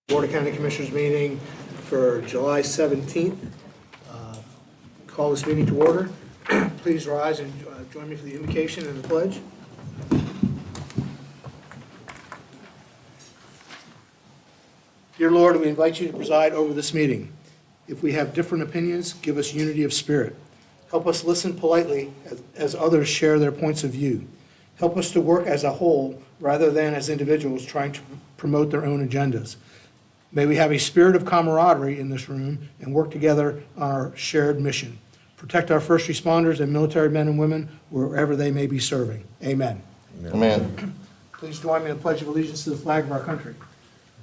Board of County Commissioners meeting for July 17th. Call this meeting to order. Please rise and join me for the invocation and the pledge. Dear Lord, we invite you to preside over this meeting. If we have different opinions, give us unity of spirit. Help us listen politely as others share their points of view. Help us to work as a whole rather than as individuals trying to promote their own agendas. May we have a spirit of camaraderie in this room and work together on our shared mission. Protect our first responders and military men and women wherever they may be serving. Amen. Amen. Please join me in the Pledge of Allegiance to the flag of our country.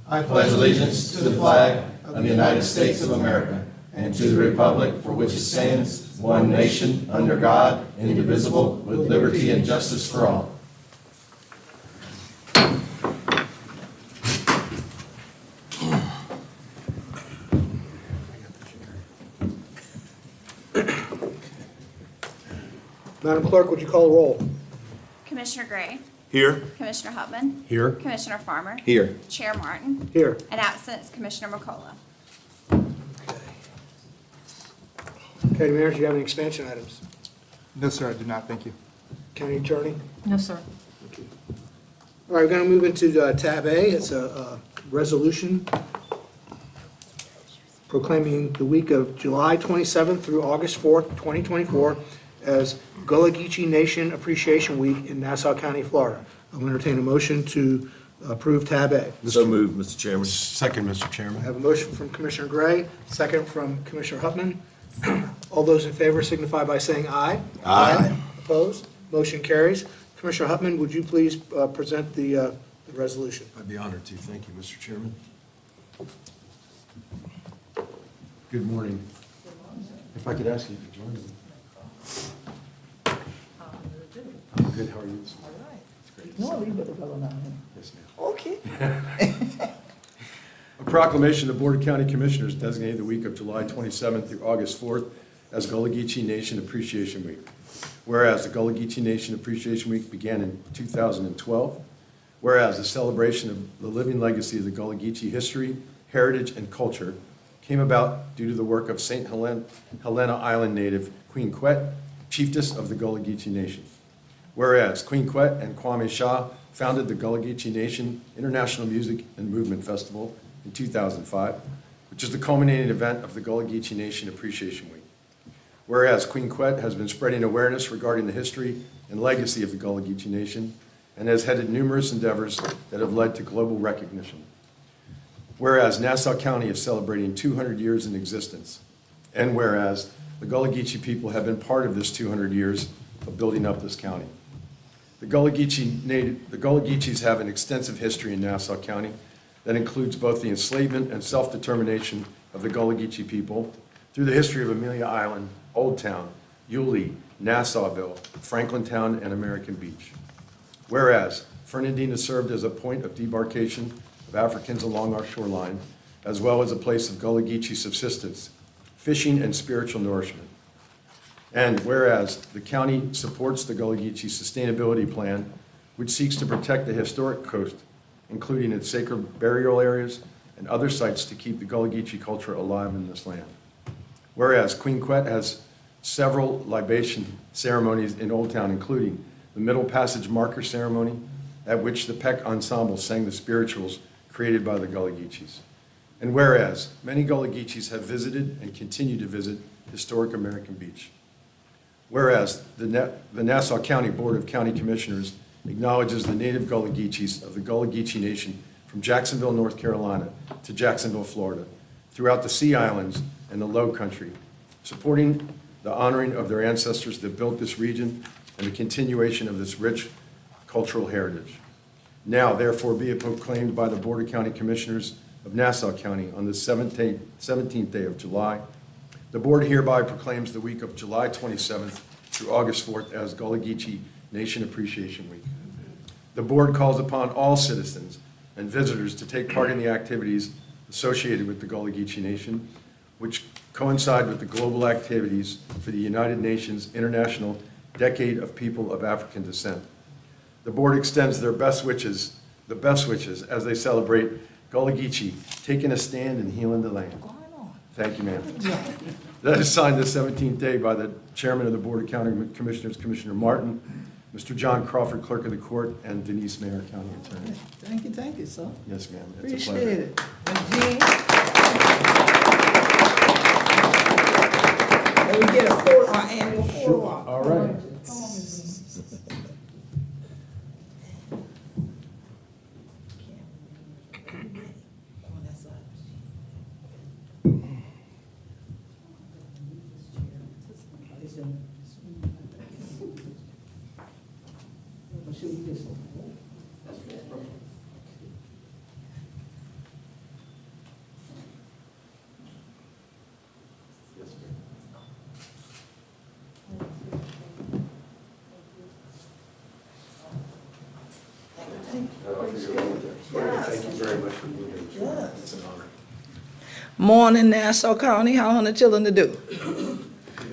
I pledge allegiance to the flag of the United States of America and to the republic for which it stands, one nation, under God, indivisible, with liberty and justice for all. Madam Clerk, would you call the roll? Commissioner Gray, Here. Commissioner Hubman, Here. Commissioner Farmer, Here. Chair Martin, Here. and absent is Commissioner McCullough. County Manager, do you have any expansion items? No, sir, I do not. Thank you. County Attorney? No, sir. Thank you. All right, we're going to move into tab A. It's a resolution proclaiming the week of July 27th through August 4th, 2024 as Gullah Geechee Nation Appreciation Week in Nassau County, Florida. I'm going to entertain a motion to approve tab A. So moved, Mr. Chairman. Second, Mr. I Chairman. have a motion from Commissioner Gray, second from Commissioner Hupman. All those in favor signify by saying aye. Aye. Opposed? Motion carries. Commissioner Hupman, would you please present the resolution? I'd be honored to. Thank you, Mr. Chairman. Good morning. If I could ask you to join me. I'm good. How are you? It's great to see No, you. we better go now. Yes, ma'am. Okay. A proclamation, the Board of County Commissioners designated the week of July 27th through August 4th as Gullah Geechee Nation Appreciation Week. Whereas the Gullah Geechee Nation Appreciation Week began in 2012, whereas the celebration of the living legacy of the Gullah Geechee history, heritage, and culture came about due to the work of St. Helena Island native Queen Quet, chiefess of the Gullah Geechee Nation. Whereas Queen Quet and Kwame Shah founded the Gullah Geechee Nation International Music and Movement Festival in 2005, which is the culminating event of the Gullah Geechee Nation Appreciation Week. Whereas Queen Quet has been spreading awareness regarding the history and legacy of the Gullah Geechee Nation and has headed numerous endeavors that have led to global recognition. Whereas Nassau County is celebrating 200 years in existence, and whereas the Gullah Geechee people have been part of this 200 years of building up this county. The Gullah Geechees have an extensive history in Nassau County that includes both the enslavement and self-determination of the Gullah Geechee people through the history of Amelia Island, Old Town, Yulee, Nassauville, Franklintown, and American Beach. Whereas Fernandina served as a point of debarkation of Africans along our shoreline, as well as a place of Gullah Geechee subsistence, fishing, and spiritual nourishment. And whereas the county supports the Gullah Geechee Sustainability Plan, which seeks to protect the historic coast, including its sacred burial areas and other sites to keep the Gullah Geechee culture alive in this land. Whereas Queen Quet has several libation ceremonies in Old Town, including the Middle Passage Marker Ceremony, at which the Peck Ensemble sang the spirituals created by the Gullah Geechees. And whereas many Gullah Geechees have visited and continue to visit historic American Beach. Whereas the Nassau County Board of County Commissioners acknowledges the native Gullah Geechees of the Gullah Geechee Nation from Jacksonville, North Carolina to Jacksonville, Florida, throughout the Sea Islands and the Low Country, supporting the honoring of their ancestors that built this region and the continuation of this rich cultural heritage. Now, therefore, be it proclaimed by the Board of County Commissioners of Nassau County on the 17th day of July, the Board hereby proclaims the week of July 27th through August 4th as Gullah Geechee Nation Appreciation Week. The Board calls upon all citizens and visitors to take part in the activities associated with the Gullah Geechee Nation, which coincide with the global activities for the United Nations International Decade of People of African Descent. The Board extends their best wishes as they celebrate Gullah Geechee, taking a stand and healing the land. Thank you, ma'am. That is signed the 17th day by the Chairman of the Board of County Commissioners, Commissioner Martin, Mr. John Crawford, Clerk of the Court, and Denise Mayer, County Attorney. Thank you, sir. Yes, ma'am. It's a Appreciate pleasure. it. And Jean? And we get our annual photo op. All right. Come on, Ms. Jean. Come on, that side. Should we just- Thank you very much for being here. Yes. It's an honor. Morning, Nassau County. How are the children to do?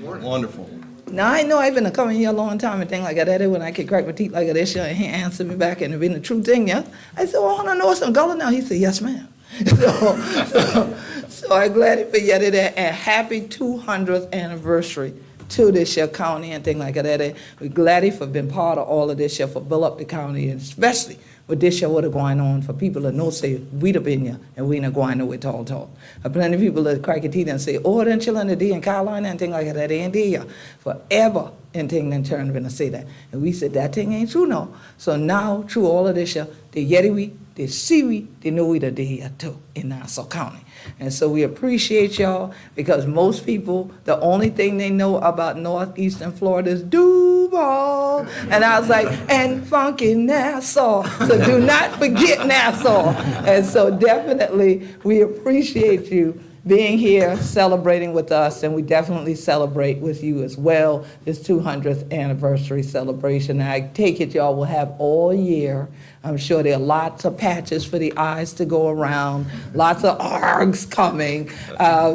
Wonderful. Now, I know I've been coming here a long time and things like that. When I can crack my teeth like this, and he answered me back, and it been the true thing, yeah? I said, well, I want to know some Gullah now. He said, yes, ma'am. So I'm glad for you today, and happy 200th anniversary to this here county and things like that. We're glad for being part of all of this here, for build up the county, and especially with this here what are going on, for people that know say we'd have been here and we not going nowhere tall. Plenty of people that crack a teeth and say, oh, them children that in Carolina and things like that, they ain't there here forever, and things then turn and say that. And we said that thing ain't true no. So now through all of this here, the Yeti they see we, they know we the day here too in Nassau County. And so we appreciate y'all, because most people, the only thing they know about northeastern Florida is Duval. And I was like, and funky Nassau. So do not forget Nassau. And so definitely we appreciate you being here, celebrating with us, and we definitely celebrate with you as well, this 200th anniversary celebration. I take it y'all will have all year. I'm sure there are lots of patches for the eyes to go around, lots of args coming.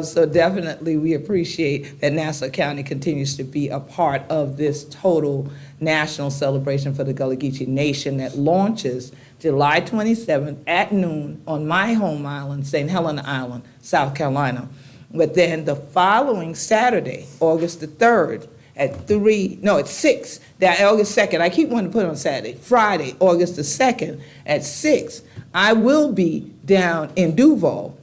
So definitely we appreciate that Nassau County continues to be a part of this total national celebration for the Gullah Geechee Nation that launches July 27th at noon on my home island, St. Helena Island, South Carolina. But then the following Saturday, August the 3rd, at 6, that August 2nd, I keep wanting to put it on Saturday, Friday, August the 2nd, at 6, I will be down in Duval.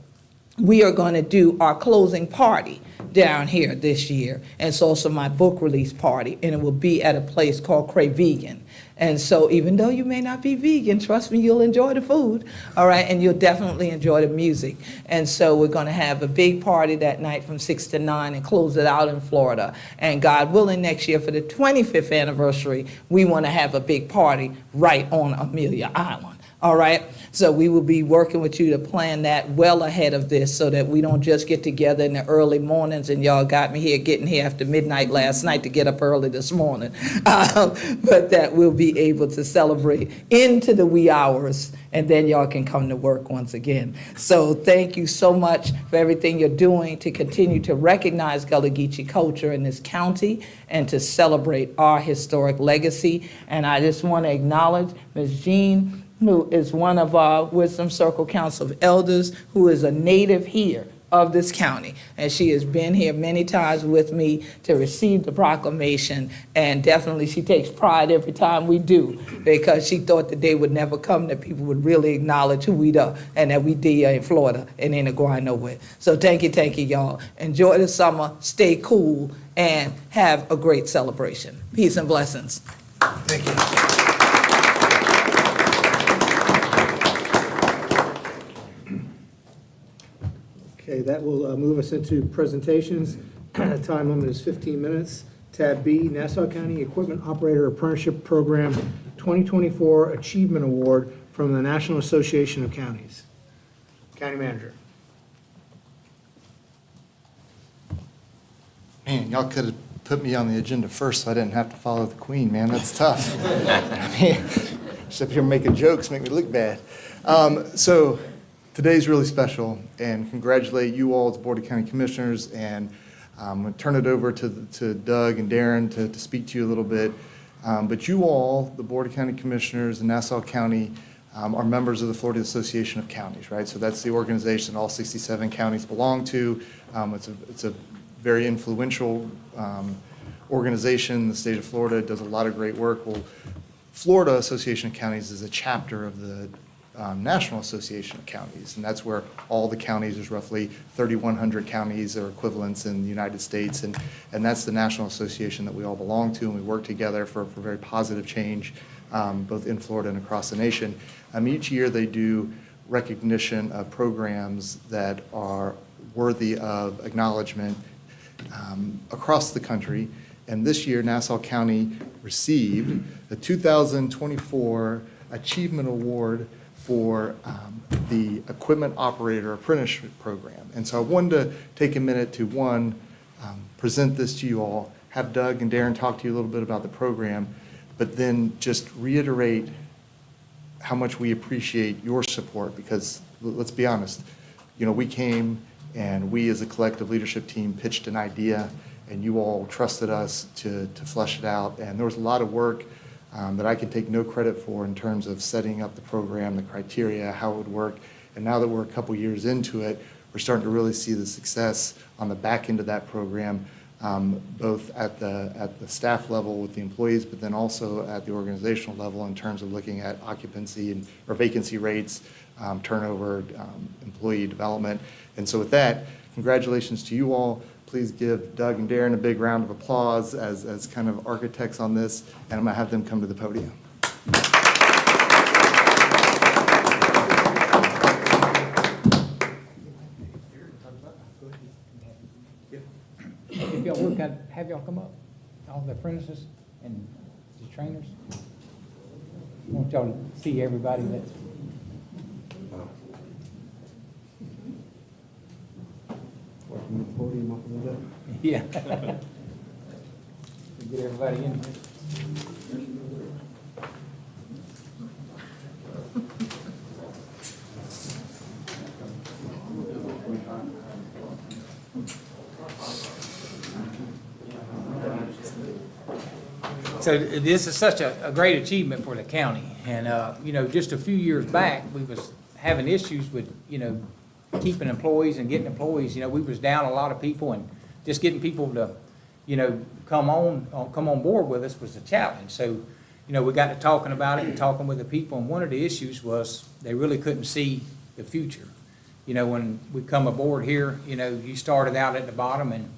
We are going to do our closing party down here this year. And it's also my book release party, and it will be at a place called Crave Vegan. And so even though you may not be vegan, trust me, you'll enjoy the food, all right, and you'll definitely enjoy the music. And so we're going to have a big party that night from 6 to 9 and close it out in Florida. And God willing, next year for the 25th anniversary, we want to have a big party right on Amelia Island. All right, so we will be working with you to plan that well ahead of this, so that we don't just get together in the early mornings, and y'all got me here getting here after midnight last night to get up early this morning, but that we'll be able to celebrate into the wee hours, and then y'all can come to work once again. So thank you so much for everything you're doing to continue to recognize Gullah Geechee culture in this county and to celebrate our historic legacy. And I just want to acknowledge Ms. Jean, who is one of our Wisdom Circle Council of Elders, who is a native here of this county. And she has been here many times with me to receive the proclamation, and definitely she takes pride every time we do, because she thought the day would never come that people would really acknowledge who we are and that we did in Florida and ain't going nowhere. So thank you, y'all. Enjoy the summer, stay cool, and have a great celebration. Peace and blessings. Thank you. Okay, that will move us into presentations. Time limit is 15 minutes. Tab B, Nassau County Equipment Operator Apprenticeship Program 2024 Achievement Award from the National Association of Counties. County Manager. Man, y'all could have put me on the agenda first so I didn't have to follow the queen, man. That's tough. I mean, just up here making jokes, make me look bad. So today's really special, and congratulate you all as Board of County Commissioners, and I'm going to turn it over to Doug and Darren to speak to you a little bit. But you all, the Board of County Commissioners in Nassau County, are members of the Florida Association of Counties, right? So that's the organization all 67 counties belong to. It's a very influential organization. The state of Florida does a lot of great work. Well, Florida Association of Counties is a chapter of the National Association of Counties, and that's where all the counties, there's roughly 3,100 counties or equivalents in the United States, and that's the national association that we all belong to, and we work together for very positive change, both in Florida and across the nation. Each year they do recognition of programs that are worthy of acknowledgement across the country, and this year Nassau County received the 2024 Achievement Award for the Equipment Operator Apprenticeship Program. And so I wanted to take a minute to, one, present this to you all, have Doug and Darren talk to you a little bit about the program, but then just reiterate how much we appreciate your support, because let's be honest, we came and we as a collective leadership team pitched an idea, and you all trusted us to flesh it out. And there was a lot of work that I can take no credit for in terms of setting up the program, the criteria, how it would work. And now that we're a couple years into it, we're starting to really see the success on the back end of that program, both at the staff level with the employees, but then also at the organizational level in terms of looking at occupancy or vacancy rates, turnover, employee development. And so with that, congratulations to you all. Please give Doug and Darren a big round of applause as kind of architects on this, and I'm going to have them come to the podium. If y'all would, have y'all come up, all the apprentices and the trainers. I want y'all to see everybody that's. Yeah. Get everybody in here. So this is such a great achievement for the county. And, just a few years back, we was having issues with, keeping employees and getting employees. We was down a lot of people, and just getting people to, come on board with us was a challenge. So, we got to talking about it and talking with the people, and one of the issues was they really couldn't see the future. When we come aboard here, you started out at the bottom, and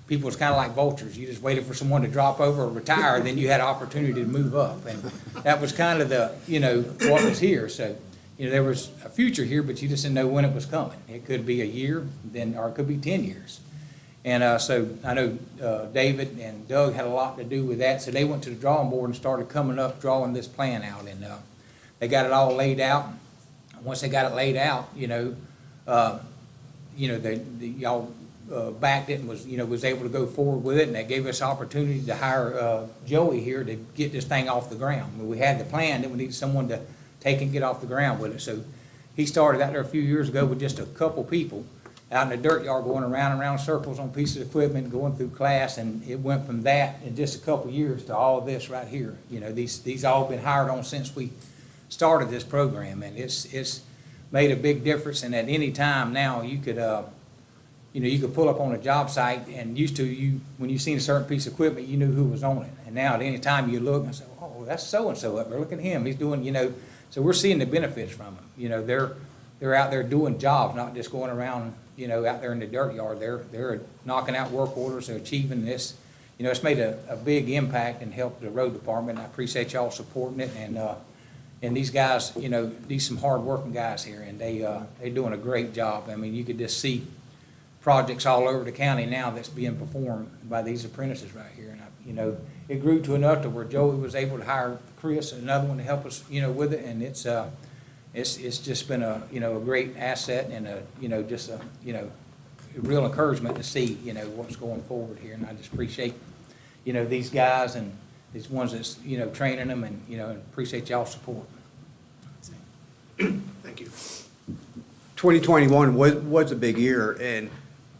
people was kind of like vultures. You just waited for someone to drop over or retire, then you had an opportunity to move up. And that was kind of the, what was here. So, there was a future here, but you just didn't know when it was coming. It could be a year, or it could be 10 years. And so I know David and Doug had a lot to do with that. So they went to the drawing board and started coming up, drawing this plan out. And they got it all laid out. Once they got it laid out, y'all backed it and was able to go forward with it, and that gave us opportunity to hire Joey here to get this thing off the ground. We had the plan, then we needed someone to take and get off the ground with it. So he started out there a few years ago with just a couple people out in the dirt yard going around and around circles on pieces of equipment, going through class, and it went from that in just a couple years to all of this right here. These all been hired on since we started this program, and it's made a big difference. And at any time now, you could you could pull up on a job site, and used to, when you seen a certain piece of equipment, you knew who was on it. And now at any time you look and say, oh, that's so-and-so up there, look at him, he's doing, so we're seeing the benefits from them. They're out there doing jobs, not just going around, out there in the dirt yard. They're knocking out work orders, they're achieving this. It's made a big impact and helped the road department. I appreciate y'all supporting it, and these guys, these some hard-working guys here, and they're doing a great job. I mean, you could just see projects all over the county now that's being performed by these apprentices right here. And it grew to enough to where Joey was able to hire Chris, another one, to help us, with it. And it's just been a great asset, and just a real encouragement to see, what's going forward here. And I just appreciate, these guys and these ones that's, training them, and, appreciate y'all's support. Thank you. 2021 was a big year,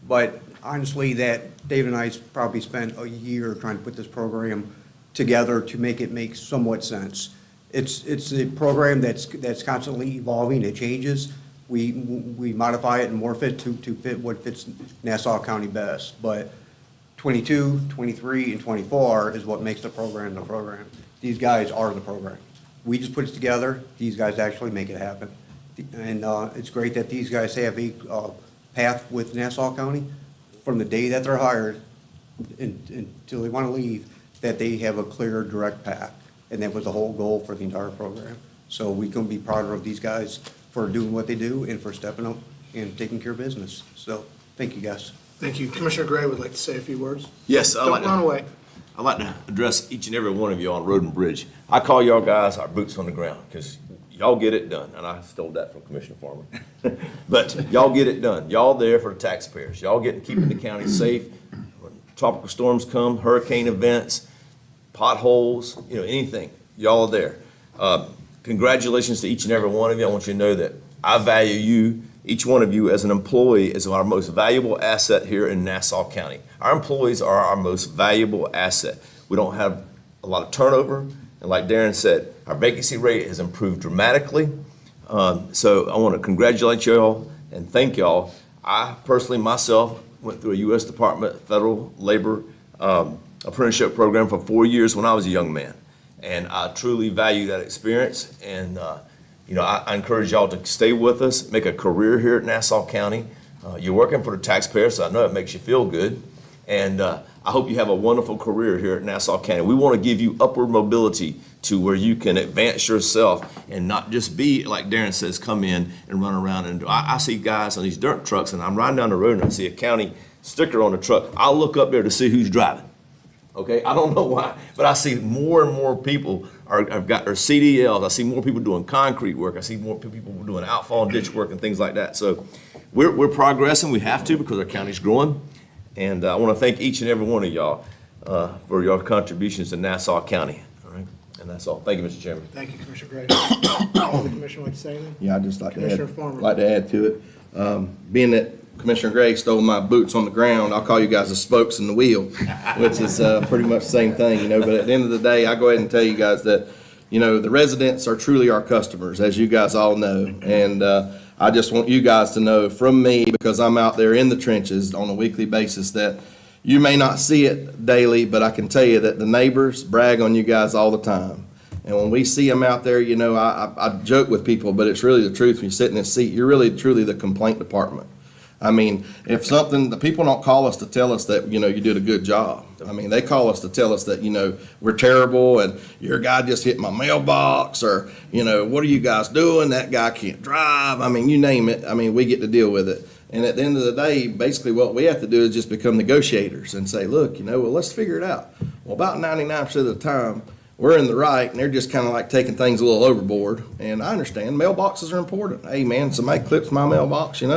but honestly, that Dave and I probably spent a year trying to put this program together to make it make somewhat sense. It's a program that's constantly evolving, it changes. We modify it and morph it to fit what fits Nassau County best. But 22, 23, and 24 is what makes the program the program. These guys are the program. We just put it together, these guys actually make it happen. And it's great that these guys have a path with Nassau County from the day that they're hired until they want to leave, that they have a clear, direct path. And that was the whole goal for the entire program. So we can be proud of these guys for doing what they do and for stepping up and taking care of business. So, thank you, guys. Thank you. Commissioner Gray would like to say a few words. Yes, Don't run away. I'd like to address each and every one of you on Road and Bridge. I call y'all guys our boots on the ground, because y'all get it done, and I stole that from Commissioner Farmer. But y'all get it done. Y'all there for the taxpayers. Y'all keeping the county safe. When tropical storms come, hurricane events, potholes, anything, y'all are there. Congratulations to each and every one of you. I want you to know that I value you, each one of you, as an employee, as our most valuable asset here in Nassau County. Our employees are our most valuable asset. We don't have a lot of turnover, and like Darren said, our vacancy rate has improved dramatically. So I want to congratulate y'all and thank y'all. I personally, myself, went through a U.S. Department Federal Labor apprenticeship program for 4 years when I was a young man. And I truly value that experience. And, I encourage y'all to stay with us, make a career here at Nassau County. You're working for the taxpayers, so I know it makes you feel good. And I hope you have a wonderful career here at Nassau County. We want to give you upward mobility to where you can advance yourself and not just be, like Darren says, come in and run around. And I see guys on these dirt trucks, and I'm riding down the road and I see a county sticker on the truck. I'll look up there to see who's driving. Okay, I don't know why, but I see more and more people have got their CDLs. I see more people doing concrete work. I see more people doing outfall and ditch work and things like that. So we're progressing. We have to, because our county's growing. And I want to thank each and every one of y'all for your contributions to Nassau County. All right, and that's all. Thank you, Mr. Chairman. Thank you, Commissioner Gray. The commissioner like to say anything? Yeah, I'd just like Commissioner Farmer. to add to it. Being that Commissioner Gray stole my boots on the ground, I'll call you guys the spokes in the wheel, which is pretty much the same thing, But at the end of the day, I go ahead and tell you guys that, the residents are truly our customers, as you guys all know. And I just want you guys to know from me, because I'm out there in the trenches on a weekly basis, that you may not see it daily, but I can tell you that the neighbors brag on you guys all the time. And when we see them out there, I joke with people, but it's really the truth. When you sit in this seat, you're really truly the complaint department. I mean, the people don't call us to tell us that, you did a good job. I mean, they call us to tell us that, we're terrible and your guy just hit my mailbox, or, what are you guys doing? That guy can't drive. I mean, you name it. I mean, we get to deal with it. And at the end of the day, basically what we have to do is just become negotiators and say, look, well, let's figure it out. Well, about 99% of the time, we're in the right, and they're just kind of like taking things a little overboard. And I understand mailboxes are important. Hey, man, somebody clips my mailbox, You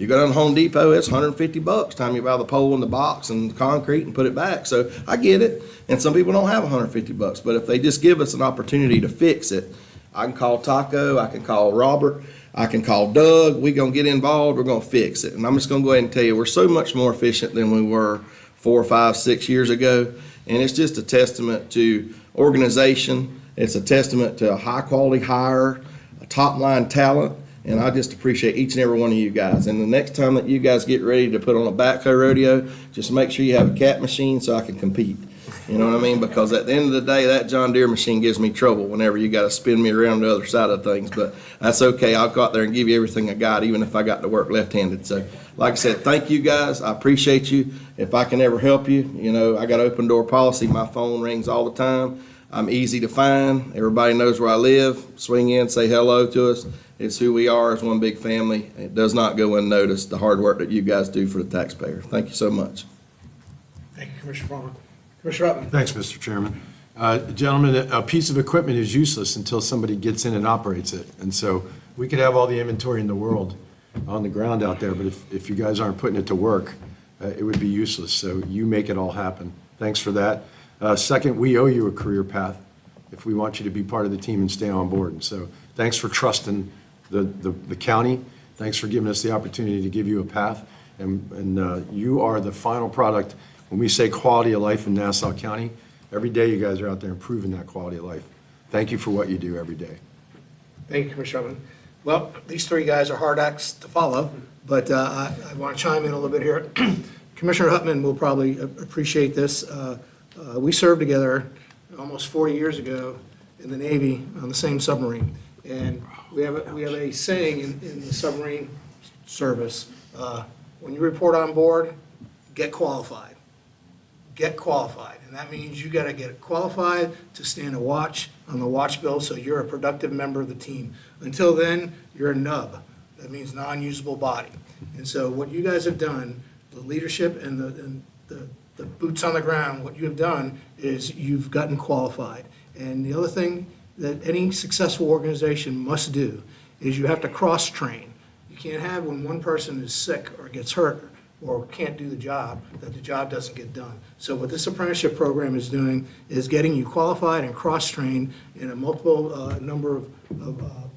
go down to Home Depot, it's $150 time you buy the pole and the box and the concrete and put it back. So I get it. And some people don't have $150, but if they just give us an opportunity to fix it, I can call Taco, I can call Robert, I can call Doug. We're going to get involved. We're going to fix it. And I'm just going to go ahead and tell you, we're so much more efficient than we were 4, 5, 6 years ago. And it's just a testament to organization. It's a testament to a high-quality hire, a top-line talent. And I just appreciate each and every one of you guys. And the next time that you guys get ready to put on a backhoe rodeo, just make sure you have a cat machine so I can compete. You know what I mean? Because at the end of the day, that John Deere machine gives me trouble whenever you got to spin me around the other side of things. But that's okay. I'll go out there and give you everything I got, even if I got to work left-handed. So, like I said, thank you guys. I appreciate you. If I can ever help you, I got open door policy. My phone rings all the time. I'm easy to find. Everybody knows where I live. Swing in, say hello to us. It's who we are as one big family. It does not go unnoticed, the hard work that you guys do for the taxpayer. Thank you so much. Thank you, Commissioner Farmer. Commissioner Upman. Thanks, Mr. Chairman. Gentlemen, a piece of equipment is useless until somebody gets in and operates it. And so we could have all the inventory in the world on the ground out there, but if you guys aren't putting it to work, it would be useless. So you make it all happen. Thanks for that. Second, we owe you a career path if we want you to be part of the team and stay on board. And so thanks for trusting the county. Thanks for giving us the opportunity to give you a path. And you are the final product. When we say quality of life in Nassau County, every day you guys are out there improving that quality of life. Thank you for what you do every day. Thank you, Commissioner Upman. Well, these three guys are hard acts to follow, but I want to chime in a little bit here. Commissioner Hutman will probably appreciate this. We served together almost 40 years ago in the Navy on the same submarine. And we have a saying in the submarine service, when you report on board, get qualified. Get qualified. And that means you got to get qualified to stand a watch on the watch bill so you're a productive member of the team. Until then, you're a nub. That means non-usable body. And so what you guys have done, the leadership and the boots on the ground, what you have done is you've gotten qualified. And the other thing that any successful organization must do is you have to cross-train. You can't have when one person is sick or gets hurt or can't do the job, that the job doesn't get done. So what this apprenticeship program is doing is getting you qualified and cross-trained in a multiple number of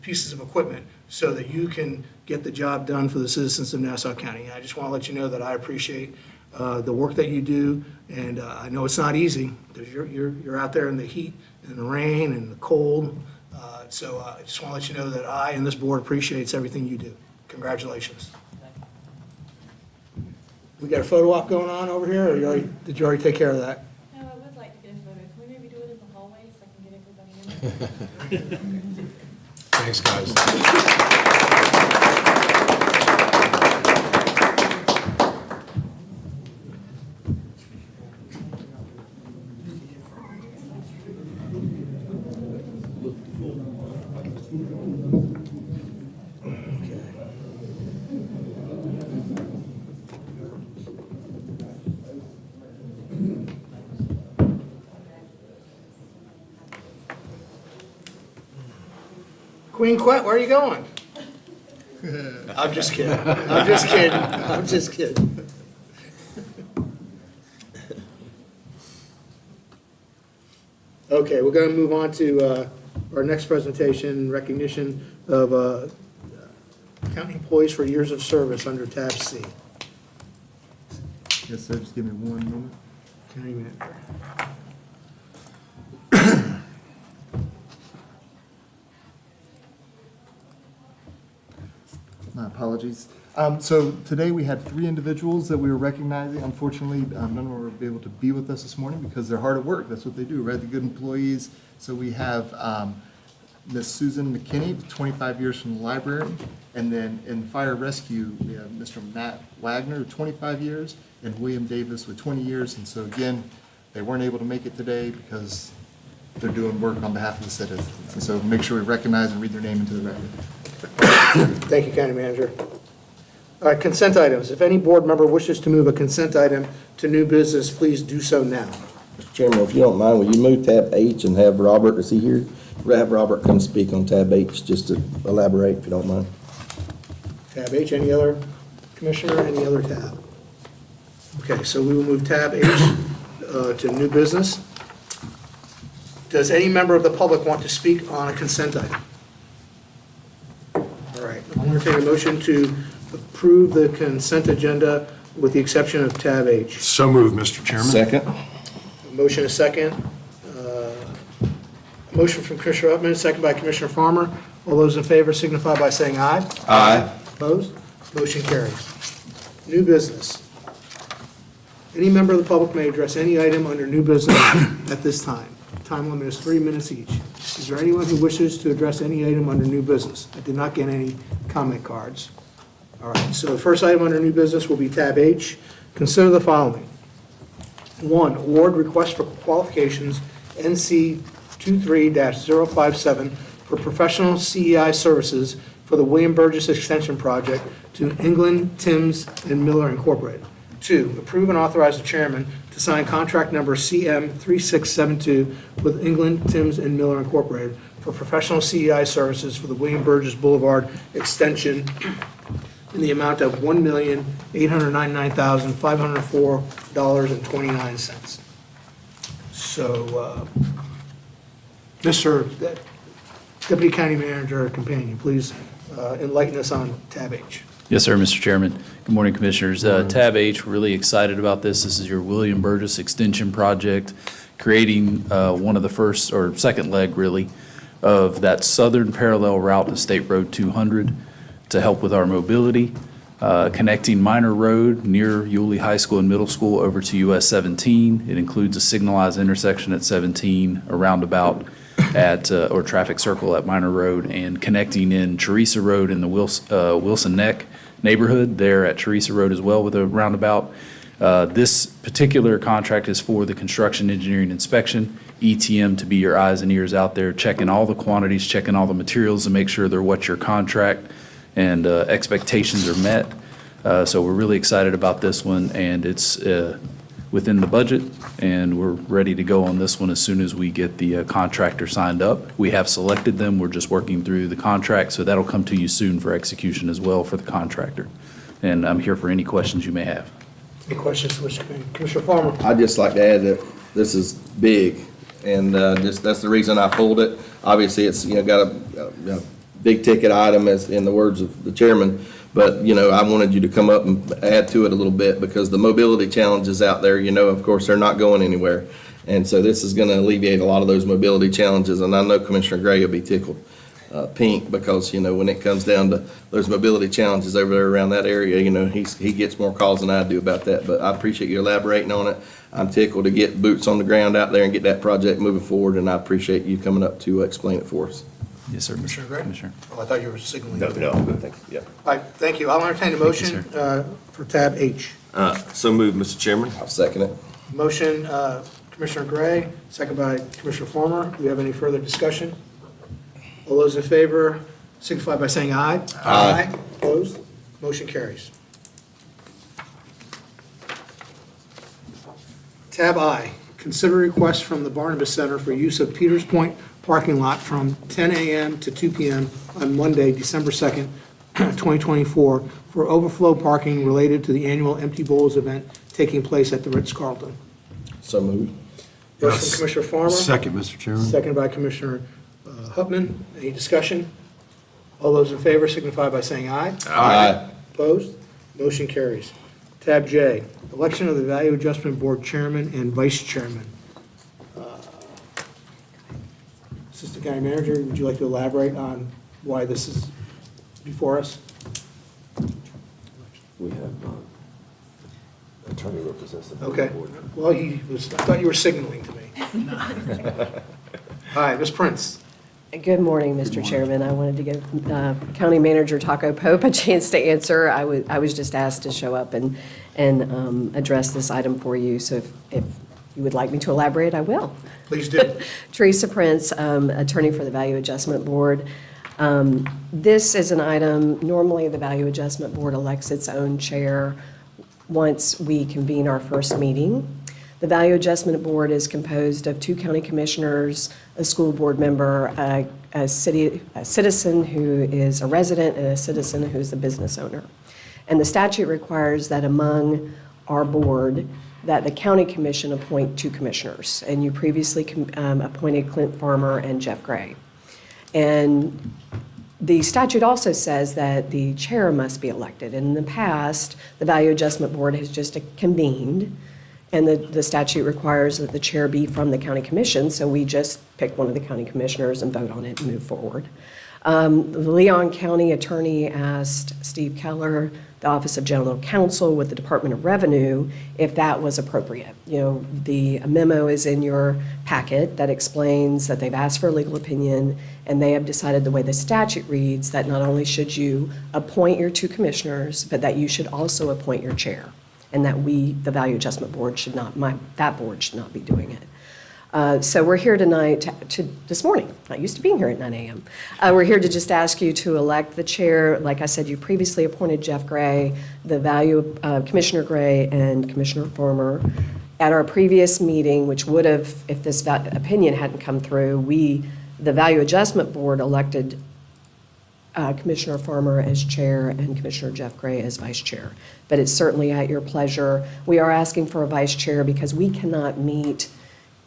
pieces of equipment so that you can get the job done for the citizens of Nassau County. And I just want to let you know that I appreciate the work that you do, and I know it's not easy because you're out there in the heat and the rain and the cold. So I just want to let you know that I and this board appreciates everything you do. Congratulations. We got a photo op going on over here, or did you already take care of that? No, I would like to get a photo. Can we maybe do it in the hallway so I can get everybody in there? Thanks, guys. Queen Quet, where are you going? I'm just kidding. I'm just kidding. I'm just kidding. Okay, we're going to move on to our next presentation, recognition of county employees for years of service under tab C. Yes, sir, just give me one moment. County manager. My apologies. So today we had 3 individuals that we were recognizing. Unfortunately, none of them were able to be with us this morning because they're hard at work. That's what they do, right? The good employees. So we have Miss Susan McKinney, 25 years from the library. And then in fire rescue, we have Mr. Matt Wagner, 25 years, and William Davis with 20 years. And so again, they weren't able to make it today because they're doing work on behalf of the citizens. And so make sure we recognize and read their name into the record. Thank you, County Manager. All right, consent items. If any board member wishes to move a consent item to new business, please do so now. Mr. Chairman, if you don't mind, will you move tab H and have Robert, is he here? Have Robert come speak on tab H, just to elaborate, if you don't mind. Tab H, any other commissioner, any other tab? Okay, so we will move tab H to new business. Does any member of the public want to speak on a consent item? All right, I'm going to take a motion to approve the consent agenda with the exception of tab H. So moved, Mr. Chairman. Second. A motion is second. A motion from Commissioner Upman, second by Commissioner Farmer. All those in favor signify by saying aye. Aye. Opposed? Motion carries. New business. Any member of the public may address any item under new business at this time. Time limit is 3 minutes each. Is there anyone who wishes to address any item under new business? I did not get any comment cards. All right, so the first item under new business will be tab H. Consider the following. 1, award request for qualifications, NC 23-057, for professional CEI services for the William Burgess Extension Project to England, Timms, and Miller Incorporated. 2, approve and authorize the chairman to sign contract number CM 3672 with England, Timms, and Miller Incorporated for professional CEI services for the William Burgess Boulevard Extension in the amount of $1,899,504.29. So, Mr. Deputy County Manager or Companion, please enlighten us on tab H. Yes, sir, Mr. Chairman. Good morning, Commissioners. Tab H, we're really excited about this. This is your William Burgess Extension Project, creating one of the first, or second leg, really, of that southern parallel route to State Road 200 to help with our mobility, connecting Minor Road near Yulee High School and Middle School over to US 17. It includes a signalized intersection at 17, a roundabout at, or traffic circle at Minor Road, and connecting in Teresa Road in the Wilson Neck neighborhood there at Teresa Road as well with a roundabout. This particular contract is for the construction engineering inspection, ETM to be your eyes and ears out there, checking all the quantities, checking all the materials to make sure they're what your contract and expectations are met. So we're really excited about this one, and it's within the budget, and we're ready to go on this one as soon as we get the contractor signed up. We have selected them. We're just working through the contract, so that'll come to you soon for execution as well for the contractor. And I'm here for any questions you may have. Any questions, Commissioner Farmer? I'd just like to add that this is big, and just, that's the reason I pulled it. Obviously, it's, got a big ticket item, as in the words of the chairman, but, I wanted you to come up and add to it a little bit, because the mobility challenges out there, of course, they're not going anywhere. And so this is going to alleviate a lot of those mobility challenges, and I know Commissioner Gray will be tickled pink, because, when it comes down to those mobility challenges over there around that area, he gets more calls than I do about that. But I appreciate you elaborating on it. I'm tickled to get boots on the ground out there and get that project moving forward, and I appreciate you coming up to explain it for us. Yes, sir, Commissioner Gray? Commissioner. Oh, I thought you were signaling. No, good, thank you. All right, thank you. I'll entertain a motion for tab H. So moved, Mr. Chairman. I'll second it. Motion, Commissioner Gray, second by Commissioner Farmer. Do we have any further discussion? All those in favor signify by saying aye. Aye. Opposed? Motion carries. Tab I, consider request from the Barnabas Center for use of Peters Point parking lot from 10 a.m. to 2 p.m. on Monday, December 2nd, 2024, for overflow parking related to the annual Empty Bowls event taking place at the Ritz-Carlton. So moved. First from Commissioner Farmer. Second, Mr. Chairman. Second by Commissioner Hupman. Any discussion? All those in favor signify by saying aye. Aye. Opposed? Motion carries. Tab J, election of the Value Adjustment Board Chairman and Vice Chairman. Assistant County Manager, would you like to elaborate on why this is before us? We have attorney represents the Okay. board. Well, I thought you were signaling to me. All right, Ms. Prince. Good morning, Mr. Chairman. I wanted to give County Manager Taco Pope a chance to answer. I was just asked to show up and address this item for you, so if you would like me to elaborate, I will. Please do. Teresa Prince, attorney for the Value Adjustment Board. This is an item, normally the Value Adjustment Board elects its own chair once we convene our first meeting. The Value Adjustment Board is composed of 2 county commissioners, a school board member, a citizen who is a resident, and a citizen who's a business owner. And the statute requires that among our board, that the county commission appoint 2 commissioners. And you previously appointed Clint Farmer and Jeff Gray. And the statute also says that the chair must be elected. And in the past, the Value Adjustment Board has just convened, and the statute requires that the chair be from the county commission, so we just pick one of the county commissioners and vote on it and move forward. The Leon County Attorney asked Steve Keller, the Office of General Counsel with the Department of Revenue, if that was appropriate. The memo is in your packet that explains that they've asked for a legal opinion, and they have decided the way the statute reads that not only should you appoint your 2 commissioners, but that you should also appoint your chair, and that we, the Value Adjustment Board, that board should not be doing it. So we're here tonight, this morning, not used to being here at 9 a.m. We're here to just ask you to elect the chair. Like I said, you previously appointed Jeff Gray, Commissioner Gray and Commissioner Farmer. At our previous meeting, which would have, if this opinion hadn't come through, the Value Adjustment Board elected Commissioner Farmer as chair and Commissioner Jeff Gray as vice chair. But it's certainly at your pleasure. We are asking for a vice chair because we cannot meet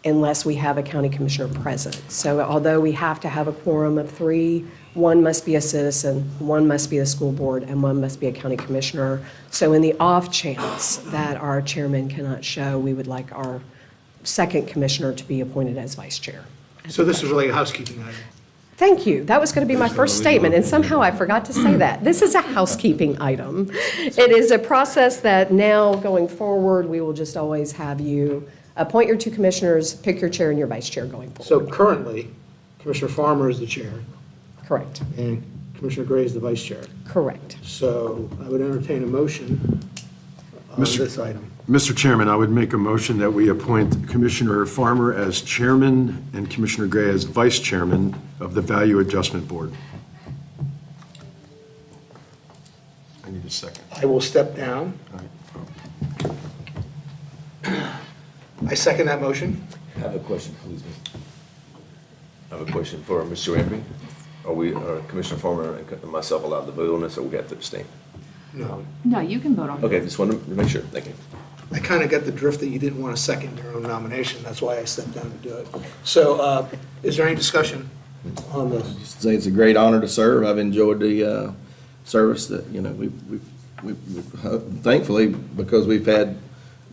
unless we have a county commissioner present. So although we have to have a quorum of 3, one must be a citizen, one must be the school board, and one must be a county commissioner. So in the off chance that our chairman cannot show, we would like our second commissioner to be appointed as vice chair. So this is really a housekeeping item. Thank you. That was going to be my first statement, and somehow I forgot to say that. This is a housekeeping item. It is a process that now, going forward, we will just always have you appoint your two commissioners, pick your chair and your vice chair going So forward. currently, Commissioner Farmer is the chair, Correct, and Commissioner Gray is the vice chair. correct. So I would entertain a motion on Mr. this item. Mr. Chairman, I would make a motion that we appoint Commissioner Farmer as chairman and Commissioner Gray as vice chairman of the Value Adjustment Board. I need a second. I will step down. I second that motion. I have a question, please, I have a question for Mr. Embry. Are Commissioner Farmer and myself allowed to vote on this, or we have to abstain? No. No, you can vote on it. Okay, just wanted to make sure, thank you. I kind of got the drift that you didn't want to second your own nomination. That's why I stepped down to do it. So is there any discussion on this? Just say it's a great honor to serve. I've enjoyed the service that, we thankfully, because we've had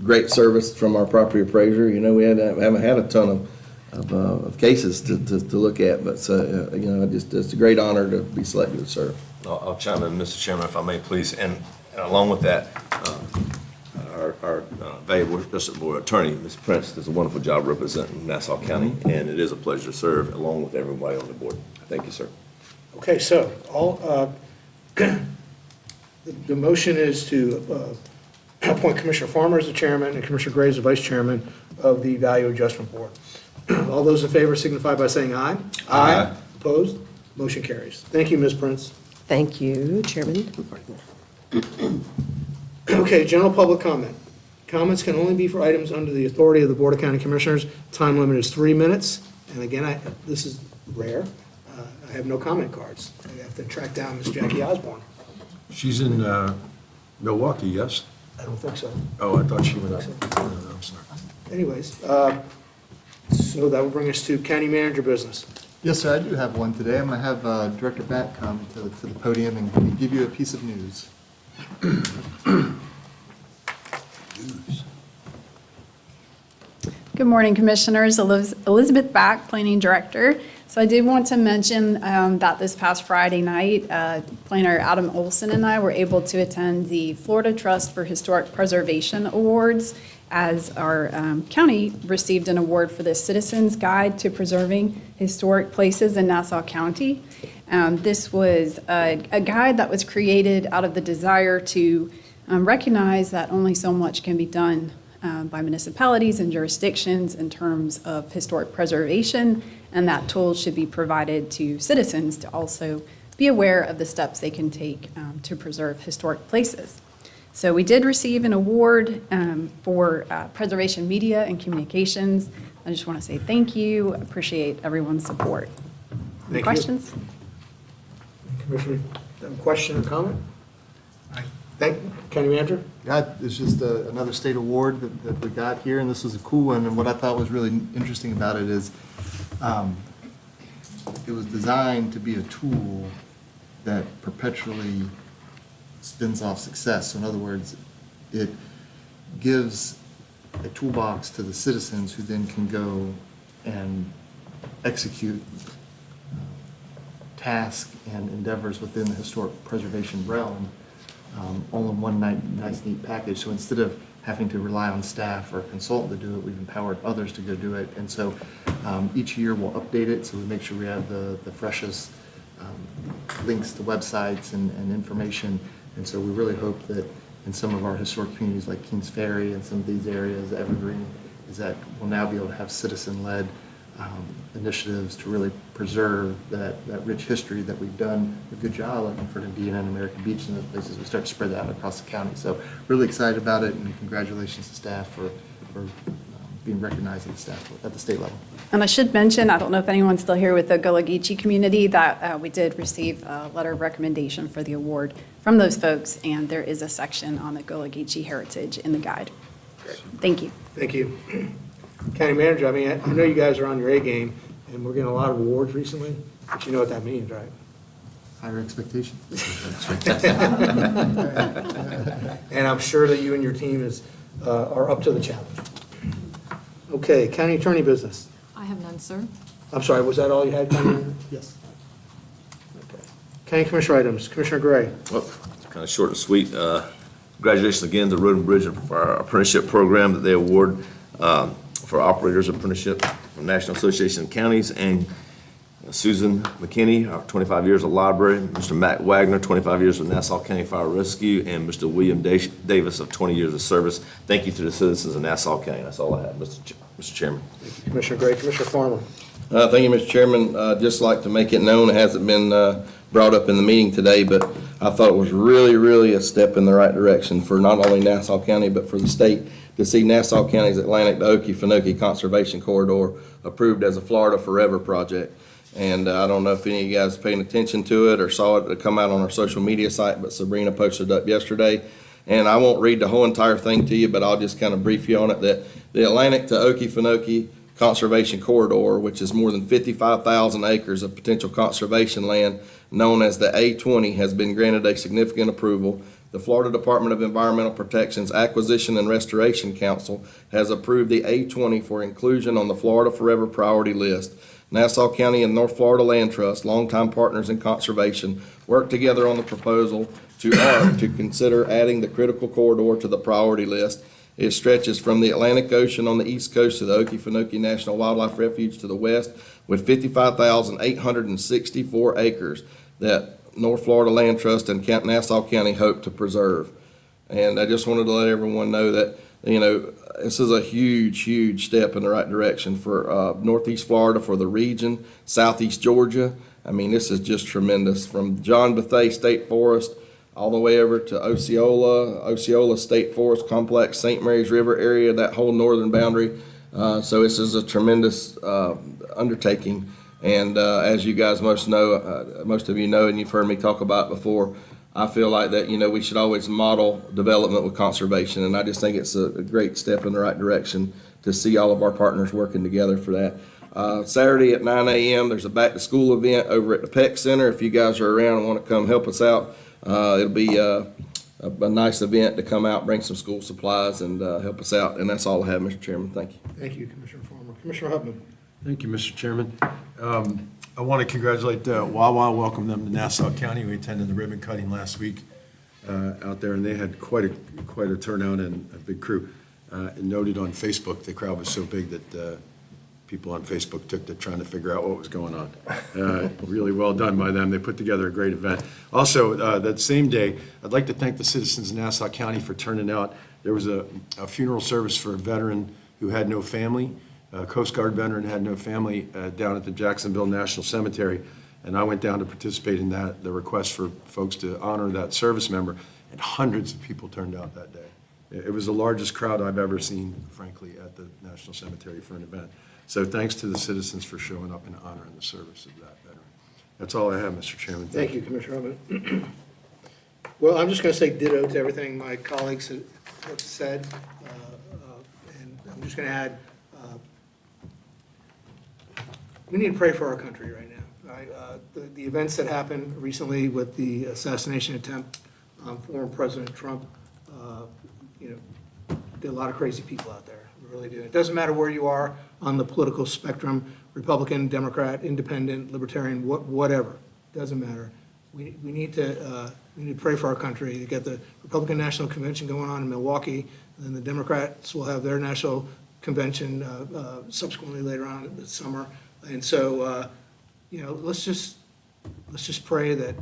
great service from our property appraiser, we haven't had a ton of cases to look at, but, it's a great honor to be selected to serve. I'll chime in, Mr. Chairman, if I may, please. And along with that, our valuable district board attorney, Ms. Prince, does a wonderful job representing Nassau County, and it is a pleasure to serve along with everybody on the board. Thank you, sir. Okay, so the motion is to appoint Commissioner Farmer as the chairman and Commissioner Gray as the vice chairman of the Value Adjustment Board. All those in favor signify by saying aye. Aye. Opposed? Motion carries. Thank you, Ms. Prince. Thank you, Chairman. Okay, general public comment. Comments can only be for items under the authority of the Board of County Commissioners. Time limit is 3 minutes. And again, this is rare. I have no comment cards. I have to track down Ms. Jackie Osborne. She's in Milwaukee, yes? I don't think so. Oh, I thought she went up. No, I'm sorry. Anyways, so that will bring us to county manager business. Yes, sir, I do have one today. I'm going to have Director Batt come to the podium and give you a piece of news. Good morning, Commissioners. Elizabeth Back, Planning Director. So I did want to mention that this past Friday night, Planner Adam Olson and I were able to attend the Florida Trust for Historic Preservation Awards, as our county received an award for the Citizens Guide to Preserving Historic Places in Nassau County. This was a guide that was created out of the desire to recognize that only so much can be done by municipalities and jurisdictions in terms of historic preservation, and that tools should be provided to citizens to also be aware of the steps they can take to preserve historic places. So we did receive an award for preservation media and communications. I just want to say thank you, appreciate everyone's support. Thank you. Questions? Commissioner, question or comment? Thank you. County manager? Yeah, it's just another state award that we got here, and this was a cool one. And what I thought was really interesting about it is it was designed to be a tool that perpetually spins off success. So in other words, it gives a toolbox to the citizens who then can go and execute tasks and endeavors within the historic preservation realm, all in one nice, neat package. So instead of having to rely on staff or a consultant to do it, we've empowered others to go do it. And so each year we'll update it, so we make sure we have the freshest links to websites and information. And so we really hope that in some of our historic communities like Kings Ferry and some of these areas, Evergreen, is that we'll now be able to have citizen-led initiatives to really preserve that rich history that we've done a good job of in Fort Indian and American Beach and those places. We start to spread that out across the county. So really excited about it, and congratulations to staff for being recognized at the state level. And I should mention, I don't know if anyone's still here with the Gullah Geechee community, that we did receive a letter of recommendation for the award from those folks, and there is a section on the Gullah Geechee heritage in the guide. Thank you. Thank you. County manager, I know you guys are on your A game, and we're getting a lot of awards recently, but you know what that means, right? Higher expectation. And I'm sure that you and your team are up to the challenge. Okay, county attorney business. I have none, sir. I'm sorry, was that all you had, County? Yes. Okay. County commissioner items, Commissioner Gray. Well, it's kind of short and sweet. Congratulations again to Road and Bridge for our apprenticeship program that they award for operators apprenticeship from National Association of Counties, and Susan McKinney, 25 years of library, Mr. Matt Wagner, 25 years with Nassau County Fire Rescue, and Mr. William Davis of 20 years of service. Thank you to the citizens of Nassau County. That's all I have, Mr. Chairman. Commissioner Gray, Commissioner Farmer. Thank you, Mr. Chairman. Just like to make it known, it hasn't been brought up in the meeting today, but I thought it was really, really a step in the right direction for not only Nassau County, but for the state to see Nassau County's Atlantic to Okefenokee Conservation Corridor approved as a Florida Forever project. And I don't know if any of you guys paying attention to it or saw it come out on our social media site, but Sabrina posted up yesterday. And I won't read the whole entire thing to you, but I'll just kind of brief you on it, that the Atlantic to Okefenokee Conservation Corridor, which is more than 55,000 acres of potential conservation land known as the A20, has been granted a significant approval. The Florida Department of Environmental Protection's Acquisition and Restoration Council has approved the A20 for inclusion on the Florida Forever priority list. Nassau County and North Florida Land Trust, longtime partners in conservation, worked together on the proposal to consider adding the critical corridor to the priority list. It stretches from the Atlantic Ocean on the east coast to the Okefenokee National Wildlife Refuge to the west, with 55,864 acres that North Florida Land Trust and Nassau County hope to preserve. And I just wanted to let everyone know that, this is a huge, huge step in the right direction for Northeast Florida, for the region, Southeast Georgia. I mean, this is just tremendous. From John Bethea State Forest all the way over to Osceola State Forest Complex, St. Mary's River area, that whole northern boundary. So this is a tremendous undertaking. And as you guys most of you know, and you've heard me talk about before, I feel like that, we should always model development with conservation. And I just think it's a great step in the right direction to see all of our partners working together for that. Saturday at 9 a.m., there's a back-to-school event over at the Peck Center. If you guys are around and want to come help us out, it'll be a nice event to come out, bring some school supplies, and help us out. And that's all I have, Mr. Chairman. Thank you. Thank you, Commissioner Farmer. Commissioner Hubman. Thank you, Mr. Chairman. I want to congratulate Wawa, welcome them to Nassau County. We attended the ribbon cutting last week out there, and they had quite a turnout and a big crew. And noted on Facebook, the crowd was so big that people on Facebook took to trying to figure out what was going on. Really well done by them. They put together a great event. Also, that same day, I'd like to thank the citizens of Nassau County for turning out. There was a funeral service for a veteran who had no family. A Coast Guard veteran had no family down at the Jacksonville National Cemetery, and I went down to participate in that, the request for folks to honor that service member, and hundreds of people turned out that day. It was the largest crowd I've ever seen, frankly, at the National Cemetery for an event. So thanks to the citizens for showing up and honoring the service of that veteran. That's all I have, Mr. Chairman. Thank you, Commissioner Hubman. Well, I'm just going to say ditto to everything my colleagues have said, and I'm just going to add, we need to pray for our country right now. The events that happened recently with the assassination attempt on former President Trump, there are a lot of crazy people out there. We really do. It doesn't matter where you are on the political spectrum, Republican, Democrat, Independent, Libertarian, whatever. It doesn't matter. We need to pray for our country. You get the Republican National Convention going on in Milwaukee, and then the Democrats will have their national convention subsequently later on this summer. And so, let's just pray that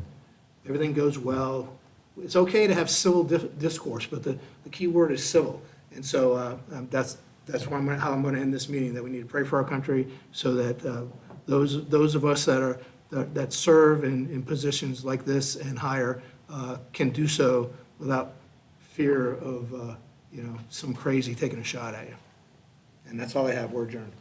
everything goes well. It's okay to have civil discourse, but the key word is civil. And so that's how I'm going to end this meeting, that we need to pray for our country so that those of us that serve in positions like this and higher can do so without fear of some crazy taking a shot at you. And that's all I have. We're adjourned.